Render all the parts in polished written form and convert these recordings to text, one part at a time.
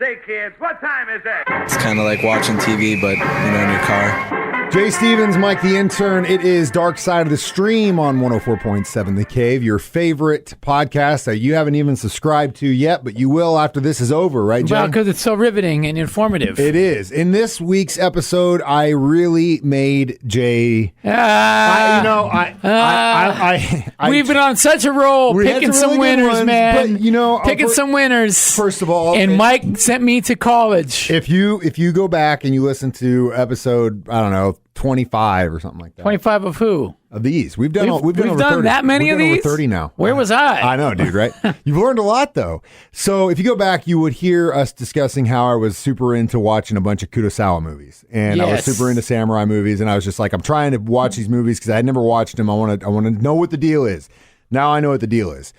Say, kids, what time is it? It's kind of like watching TV, but, in your car. Jay Stevens, Mike the Intern. It is Dark Side of the Stream on 104.7 The Cave, your favorite podcast that you haven't even subscribed to yet, but you will after this is over, right, John? Well, because it's so riveting and informative. It is. In this week's episode, I really made Jay... We've been on such a roll, picking some winners, man. But, picking some winners. First of all... And Mike sent me to college. If you go back and you listen to episode, I don't know, 25 or something like that. 25 of who? Of these. We've done over 30. That many We've of done these? over 30 now. Where was I? I know, dude, right? You've learned a lot, though. So if you go back, you would hear us discussing how I was super into watching a bunch of Kurosawa movies. And I was super into samurai movies. And I was just like, I'm trying to watch these movies because I had never watched them. I want to know what the deal is. Now I know what the deal is.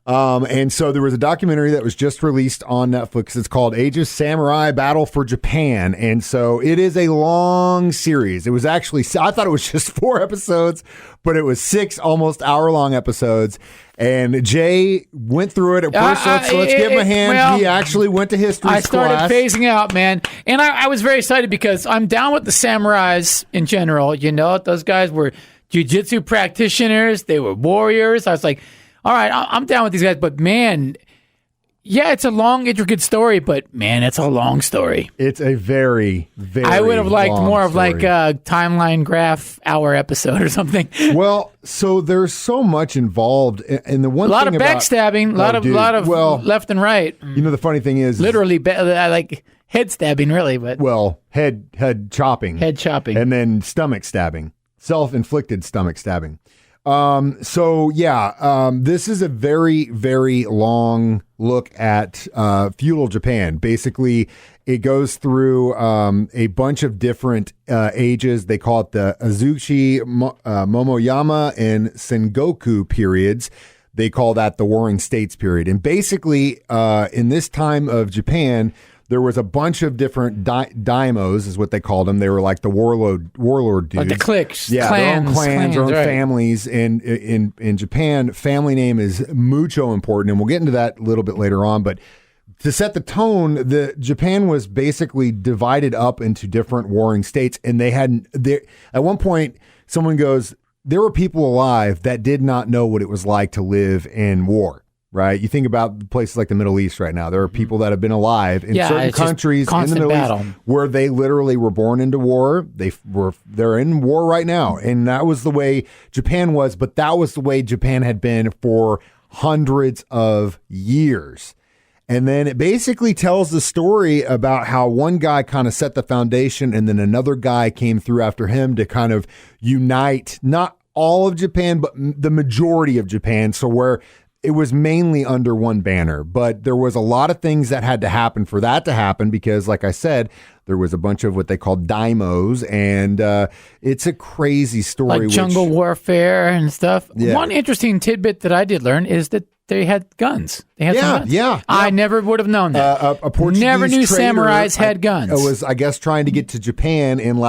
And so there was a documentary that was just released on Netflix. It's called Age of Samurai Battle for Japan. And so it is a long series. It was actually, I thought it was just 4 episodes, but it was 6 almost hour-long episodes. And Jay went through it at first. Let's give him a hand. Well, he actually went to history class. I started phasing out, man. And I was very excited because I'm down with the samurais in general. Those guys were jiu-jitsu practitioners. They were warriors. I was like, all right, I'm down with these guys, but man, it's a long, intricate story, but man, it's a long story. It's a very, very I would have liked more of story. like a timeline graph hour episode or something. Well, so there's so much involved, and the one a lot thing of backstabbing, a lot of left and right. The funny thing is, literally like head stabbing, really, but head chopping, and then stomach stabbing, self-inflicted stomach stabbing. This is a very, very long look at feudal Japan. Basically, it goes through a bunch of different ages. They call it the Azuchi, Momoyama, and Sengoku periods. They call that the Warring States period. And basically, in this time of Japan, there was a bunch of different daimos, is what they called them. They were like the warlord dudes. Like the cliques, clans, their own clans, their own families. And in Japan, family name is mucho important, and we'll get into that a little bit later on. But to set the tone, Japan was basically divided up into different warring states, and at one point, someone goes, there were people alive that did not know what it was like to live in war. Right, you think about places like the Middle East right now. There are people that have been alive in certain countries in the Middle East where they literally were born into war. They're in war right now, and that was the way Japan was. But that was the way Japan had been for hundreds of years. And then it basically tells the story about how one guy kind of set the foundation, and then another guy came through after him to kind of unite not all of Japan, but the majority of Japan. So where it was mainly under one banner, but there was a lot of things that had to happen for that to happen because, like I said, there was a bunch of what they call daimos, and it's a crazy story. Like jungle warfare and stuff. Yeah. One interesting tidbit that I did learn is that they had guns. They had some guns. Yeah. I never would have known that. A Portuguese never knew trader, samurais had guns. I was, I guess, trying to get to Japan and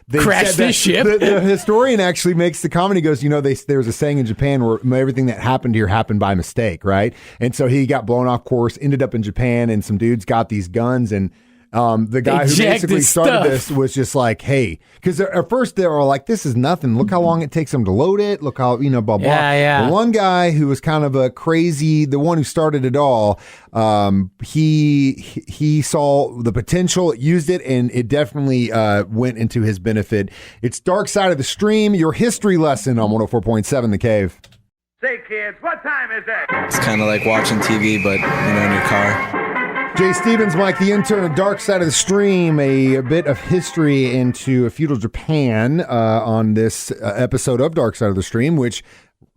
they crash this ship. The historian actually makes the comment. He goes, there's a saying in Japan where everything that happened here happened by mistake, right? And so he got blown off course, ended up in Japan, and some dudes got these guns and. The guy who basically started this was just like, hey, because at first they were like, this is nothing. Look how long it takes them to load it. Look how, blah, blah. Yeah. The one guy who was kind of a crazy, the one who started it all, he saw the potential, used it, and it definitely went into his benefit. It's Dark Side of the Stream, your history lesson on 104.7 The Cave. Say, kids, what time is it? It's kind of like watching TV, but, in your car. Jay Stevens, Mike the Intern, Dark Side of the Stream, a bit of history into feudal Japan on this episode of Dark Side of the Stream, which,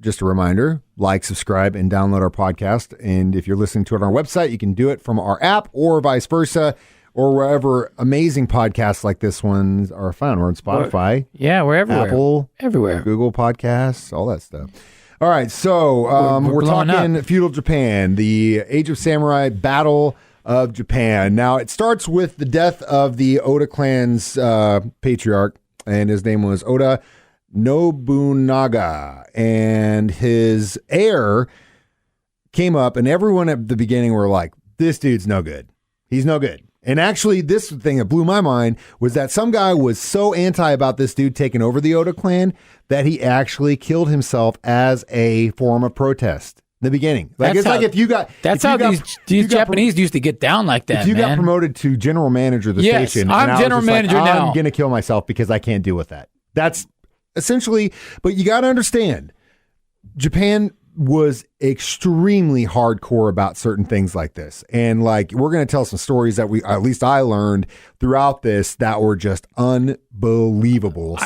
just a reminder, like, subscribe, and download our podcast. And if you're listening to it on our website, you can do it from our app or vice versa, or wherever amazing podcasts like this one are found. We're on Spotify. We're everywhere. Apple. Everywhere. Google Podcasts, all that stuff. All right, so we're talking feudal Japan, the Age of Samurai Battle of Japan. Now, it starts with the death of the Oda clan's patriarch, and his name was Oda Nobunaga, and his heir came up, and everyone at the beginning were like, this dude's no good. He's no good. And actually, this thing that blew my mind was that some guy was so anti about this dude taking over the Oda clan that he actually killed himself as a form of protest in the beginning. Like, it's like if you got... That's how these Japanese used to get down like that, If you got promoted to general manager of the station... I'm general manager now. I'm going to kill myself because I can't deal with that. That's essentially... But you got to understand, Japan was extremely hardcore about certain things like this. And like, we're going to tell some stories that at least I learned throughout this that were just unbelievable.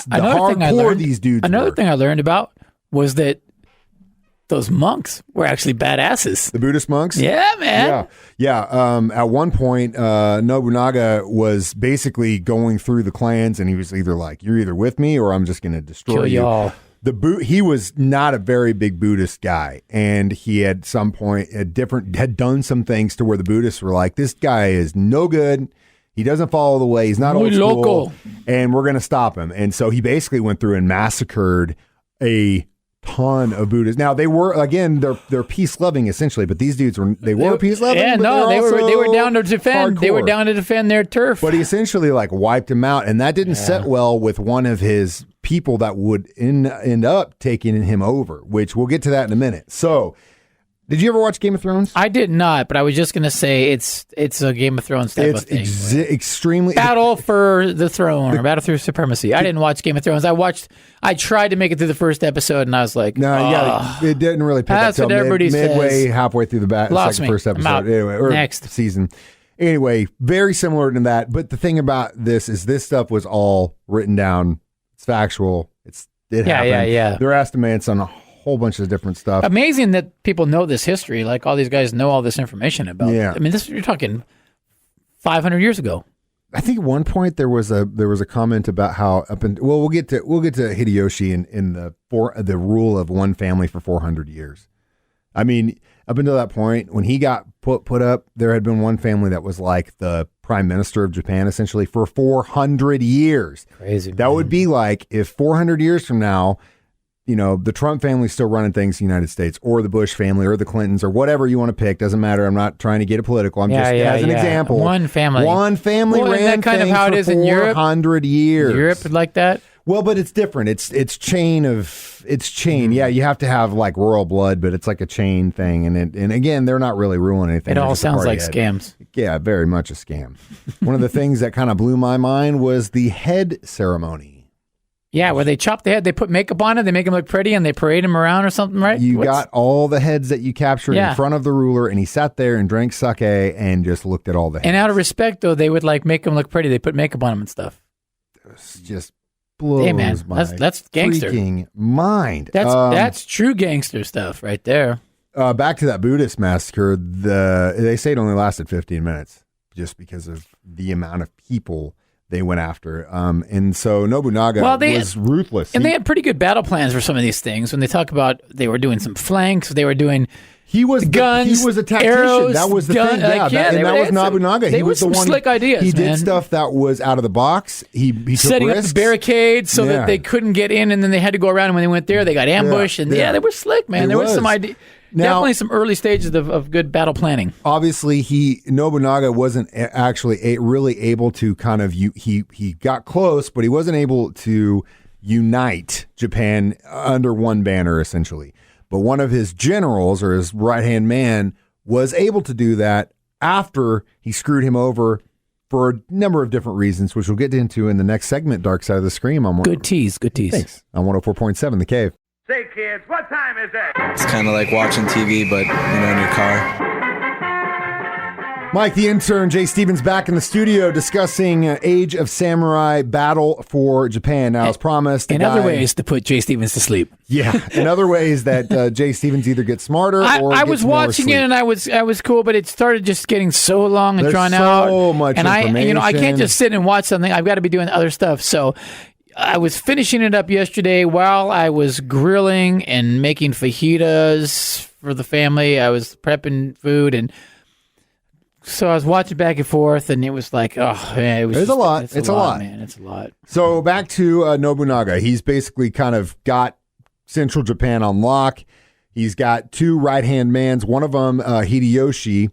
These dudes Another thing I learned about was that those monks were actually badasses. The Buddhist monks? Yeah, man. Yeah. At one point, Nobunaga was basically going through the clans and he was either like, you're either with me or I'm just going to destroy Kill you. y'all. He was not a very big Buddhist guy, and he had some point had done some things to where the Buddhists were like, this guy is no good. He doesn't follow the way. He's not old school, and we're going to stop him. And so he basically went through and massacred a ton of Buddhists. Now they were, again, they're peace loving essentially, but these dudes were peace loving. Yeah, no, they were down to defend. Hardcore. They were down to defend their turf. But he essentially like wiped him out, and that didn't set well with one of his people that would end up taking him over, which we'll get to that in a minute. So, did you ever watch Game of Thrones? I did not, but I was just going to say it's a Game of Thrones type of thing. It's extremely battle for the throne or battle through supremacy. I didn't watch Game of Thrones. I tried to make it through the first episode, and I was like, it didn't really pick up until midway, halfway through the first episode. Anyway, next season. Anyway, very similar to that. But the thing about this is this stuff was all written down. It's factual. It happened. Yeah. They're estimates on a whole bunch of different stuff. Amazing that people know this history. Like all these guys know all this information about. Yeah. I mean, you're talking 500 years ago. I think at one point there was a comment about how we'll get to Hideyoshi in the rule of one family for 400 years. I mean, up until that point, when he got put up, there had been one family that was like the prime minister of Japan, essentially, for 400 years. Crazy. That would be like if 400 years from now, the Trump family's still running things in the United States, or the Bush family, or the Clintons, or whatever you want to pick. Doesn't matter. I'm not trying to get it political. I'm just as an example. One family ran that kind of how it is in Europe. 400 years. Europe like that. Well, but it's different. It's chain. Yeah, you have to have like royal blood, but it's like a chain thing. And again, they're not really ruling anything. It all sounds like scams. Yeah, very much a scam. One of the things that kind of blew my mind was the head ceremony. Yeah, where they chop the head, they put makeup on it, they make him look pretty, and they parade him around or something, right? You got all the heads that you captured in front of the ruler, and he sat there and drank sake and just looked at all the heads. And out of respect, though, they would like make him look pretty. They put makeup on him and stuff. It was just blows that's gangster. Freaking mind. That's true gangster stuff right there. Back to that Buddhist massacre. They say it only lasted 15 minutes just because of the amount of people they went after. And so Nobunaga was ruthless. And they had pretty good battle plans for some of these things. When they talk about they were doing some flanks, they were doing guns, he was a tactician. Arrows, that was the thing. That was Nobunaga. He was the one. Slick ideas. He did stuff that was out of the box. He took setting risks. up the barricades so that they couldn't get in, and then they had to go around. And when they went there, they got ambushed. They were slick, man. There was some idea. Definitely some early stages of good battle planning. Obviously, Nobunaga wasn't actually really able to kind of he got close, but he wasn't able to unite Japan under one banner, essentially. But one of his generals, or his right-hand man, was able to do that after he screwed him over for a number of different reasons, which we'll get into in the next segment, Dark Side of the Scream. Good tease. Thanks. On 104.7 The Cave. Say, kids, what time is it? It's kind of like watching TV, but, in your car. Mike, the intern, Jay Stevens, back in the studio discussing Age of Samurai Battle for Japan. Now, as promised, other ways to put Jay Stevens to sleep. Yeah, in other ways that Jay Stevens either gets smarter or I was watching it and I was cool, but it started just getting so long and drawn out. So much information. I can't just sit and watch something. I've got to be doing other stuff. So I was finishing it up yesterday while I was grilling and making fajitas for the family. I was prepping food, and so I was watching back and forth, and it was like, it's a lot. It's a lot, man. It's a lot. So back to Nobunaga. He's basically kind of got central Japan on lock. He's got two right-hand mans. One of them, Hideyoshi,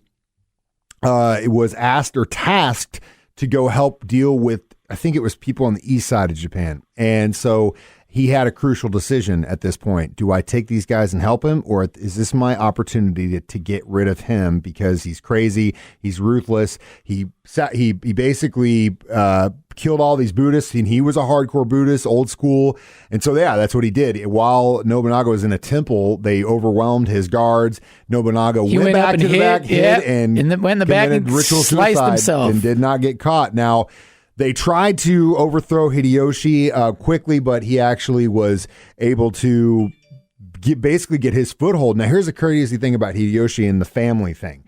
was asked or tasked to go help deal with, I think it was people on the east side of Japan. And so he had a crucial decision at this point. Do I take these guys and help him, or is this my opportunity to get rid of him because he's crazy, he's ruthless, he basically killed all these Buddhists, and he was a hardcore Buddhist, old school. And so, yeah, that's what he did. While Nobunaga was in a temple, they overwhelmed his guards. Nobunaga went back to the back, hid, and went in the back and ritual sliced suicide himself. And did not get caught. Now, they tried to overthrow Hideyoshi quickly, but he actually was able to basically get his foothold. Now, here's a crazy thing about Hideyoshi and the family thing.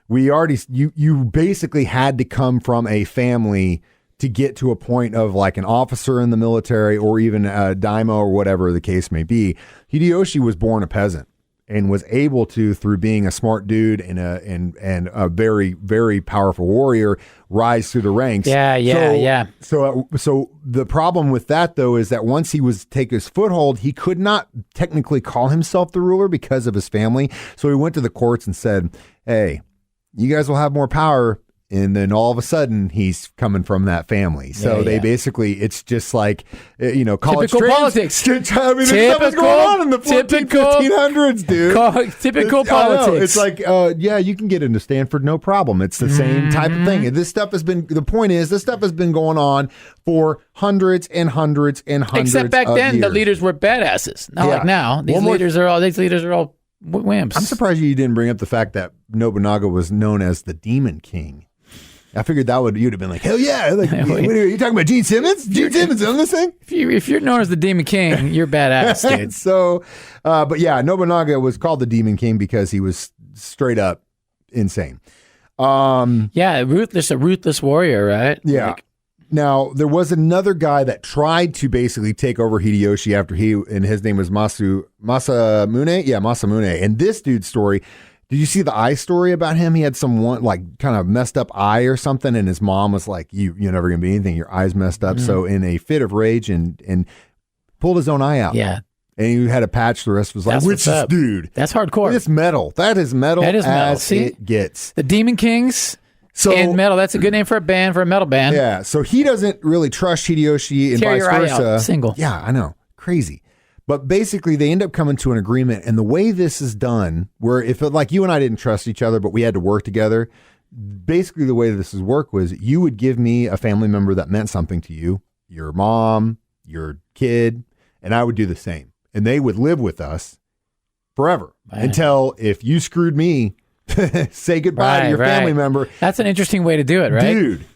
You basically had to come from a family to get to a point of like an officer in the military or even a daimyo or whatever the case may be. Hideyoshi was born a peasant and was able to, through being a smart dude and a very, very powerful warrior, rise through the ranks. So the problem with that, though, is that once he was take his foothold, he could not technically call himself the ruler because of his family. So he went to the courts and said, "Hey, you guys will have more power." And then all of a sudden, he's coming from that family. So they basically, it's just like, college typical politics. I mean, there's stuff going on in the 1500s, dude. Typical politics. It's like, you can get into Stanford, no problem. It's the same type of thing. And this stuff has been, the point is, this stuff has been going on for hundreds and hundreds and hundreds Except back of then, years. the leaders were badasses. Not like now. These leaders are all wimps. I'm surprised you didn't bring up the fact that Nobunaga was known as the Demon King. I figured you'd have been like, hell yeah. Like, what are you talking about, Gene Simmons? Gene Simmons on this thing? If you're known as the Demon King, you're badass, dude. So, but yeah, Nobunaga was called the Demon King because he was straight up insane. A ruthless warrior, right? Yeah. Now, there was another guy that tried to basically take over Hideyoshi after and his name was Masamune? Yeah, Masamune. And this dude's story, did you see the eye story about him? He had kind of messed up eye or something, and his mom was like, you're never going to be anything. Your eye's messed up. So in a fit of rage and pulled his own eye out. Yeah. And he had a patch. The rest was like, which is, dude? That's hardcore. It's metal. That is metal as it gets. The Demon Kings and metal. That's a good name for a metal band. Yeah. So he doesn't really trust Hideyoshi and Tear vice your eye versa. out, single. Yeah, I know. Crazy. But basically, they end up coming to an agreement. And the way this is done, where if like you and I didn't trust each other, but we had to work together, basically the way this is work was you would give me a family member that meant something to you, your mom, your kid, and I would do the same. And they would live with us forever until if you screwed me, say goodbye to your family member. That's an interesting way to do it, right? Dude.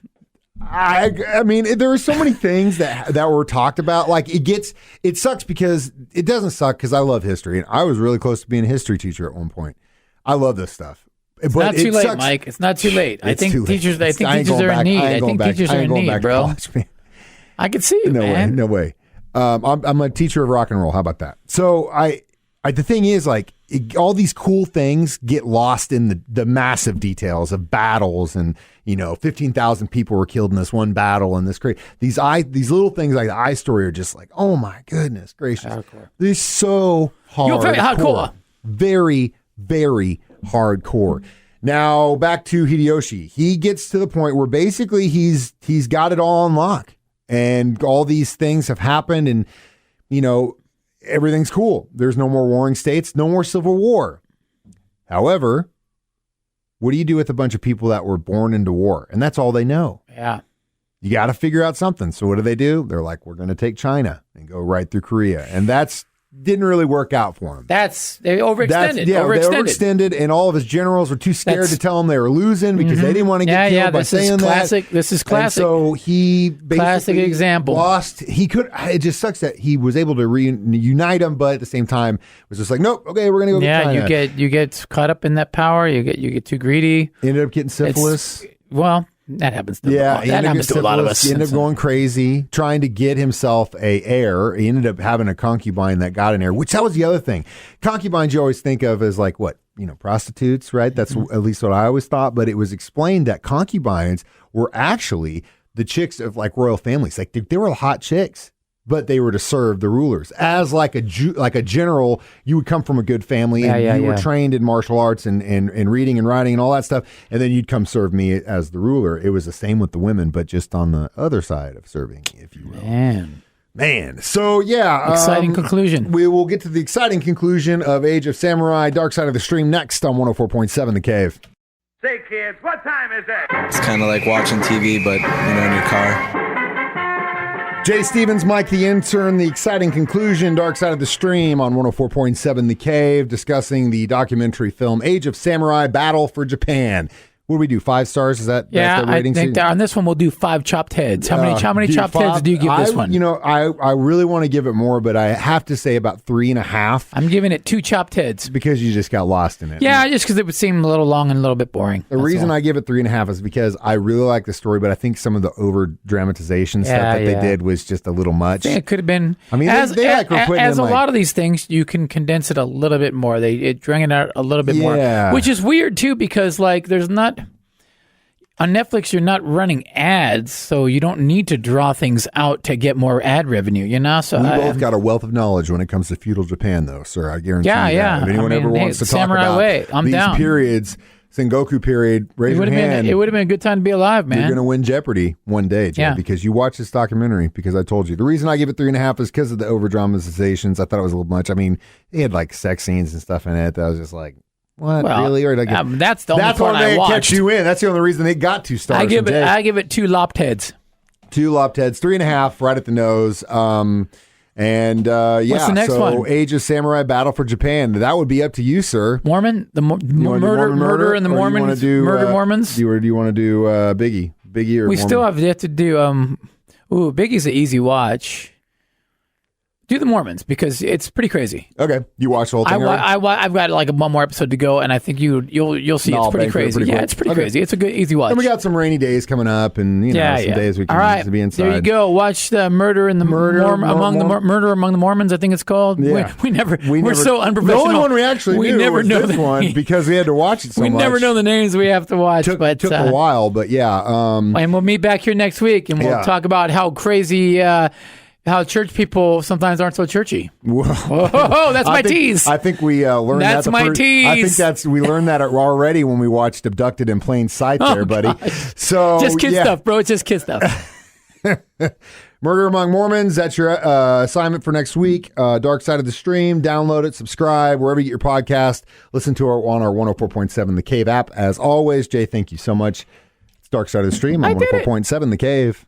I mean, there are so many things that were talked about. Like it sucks because it doesn't suck because I love history and I was really close to being a history teacher at one point. I love this stuff. It's not too late, Mike. It's not too late. I think teachers are in need. I think teachers are in need, bro. College, I can see you, man. No way. I'm a teacher of rock and roll. How about that? So the thing is, like, all these cool things get lost in the massive details of battles, and 15,000 people were killed in this one battle, and these little things like the eye story are just like, oh my goodness gracious, hardcore. They're so hard. Very hardcore. Very, very hardcore. Now back to Hideyoshi. He gets to the point where basically he's got it all on lock, and all these things have happened, and everything's cool. There's no more warring states, no more civil war. However, what do you do with a bunch of people that were born into war? And that's all they know. Yeah. You got to figure out something. So what do? They're like, we're going to take China and go right through Korea. And didn't really work out for him. They overextended. They overextended, and all of his generals were too scared to tell him they were losing because they didn't want to get killed by saying that. This is classic. And so he basically classic example. Lost. It just sucks that he was able to reunite them, but at the same time was just like, nope, okay, we're going to go get China. Yeah, you get caught up in that power. You get too greedy. Ended up getting syphilis. That happens to a lot of us. He ended up going crazy, trying to get himself a heir. He ended up having a concubine that got an heir, which that was the other thing. Concubines you always think of as like what? Prostitutes, right? That's at least what I always thought. But it was explained that concubines were actually the chicks of like royal families. Like they were hot chicks. but they were to serve the rulers. As like a general, you would come from a good family, and you were trained in martial arts and reading and writing and all that stuff, and then you'd come serve me as the ruler. It was the same with the women, but just on the other side of serving, if you will. Man. So, yeah. Exciting conclusion. We will get to the exciting conclusion of Age of Samurai, Dark Side of the Stream, next on 104.7 The Cave. Say, kids, what time is it? It's kind of like watching TV, but, in your car. Jay Stevens, Mike the Intern, the exciting conclusion, Dark Side of the Stream on 104.7 The Cave, discussing the documentary film Age of Samurai, Battle for Japan. What do we do? 5 stars? Is that that's the rating? I think on this one we'll do 5 chopped heads. How many chopped heads do you give this one? I really want to give it more, but I have to say about 3.5. I'm giving it 2 chopped heads because you just got lost in it. Yeah, just because it would seem a little long and a little bit boring. The reason I give it 3.5 is because I really like the story, but I think some of the over dramatization stuff that they did was just a little much. I think it could have been. I mean, as a lot of these things, you can condense it a little bit more. It drank it out a little bit more, which is weird too, because there's not. On Netflix, you're not running ads, so you don't need to draw things out to get more ad revenue, So we both got a wealth of knowledge when it comes to feudal Japan, though, sir. I guarantee you that. If anyone ever wants to talk about these down. Periods, Sengoku period, raise your hand. It would have been a good time to be alive, man. You're going to win Jeopardy one day, Jay, because you watched this documentary, because I told you. The reason I give it 3.5 is because of the over-dramatizations. I thought it was a little much. I mean, they had, sex scenes and stuff in it that I was just like, what, really? Or that's the only part I watched. Catch you in. That's the only reason they got 2 stars. I give it 2 lopped heads. 2 lopped heads, 3.5 right at the nose. What's the next one? Age of Samurai, Battle for Japan. That would be up to you, sir. Mormon, the murder and the Mormons, murder Mormons. Do you want to do Biggie? Biggie or we Mormon? Still have yet to do. Biggie's an easy watch. Do the Mormons, because it's pretty crazy. Okay, you watch the whole thing. I've got one more episode to go, and I think you'll see it's pretty crazy. It's pretty crazy. It's a good easy watch. And we got some rainy days coming up, and some days we can just be inside. There you go. Watch the Murder among the Mormons. I think it's called. Yeah. We're so unprofessional. The only one we actually knew was this one because we had to watch it so much. We never know the names we have to watch. Took a while, but yeah. And we'll meet back here next week, and we'll talk about how crazy. How church people sometimes aren't so churchy. Whoa, that's my tease. I think we learned that. That's my tease. I think we learned that already when we watched Abducted in Plain Sight there, buddy. Gosh. So just kid stuff, bro. It's just kid stuff. Murder Among Mormons. That's your assignment for next week. Dark Side of the Stream. Download it, subscribe, wherever you get your podcast. Listen to it on our 104.7 The Cave app. As always, Jay, thank you so much. It's Dark Side of the Stream on 104.7 The Cave.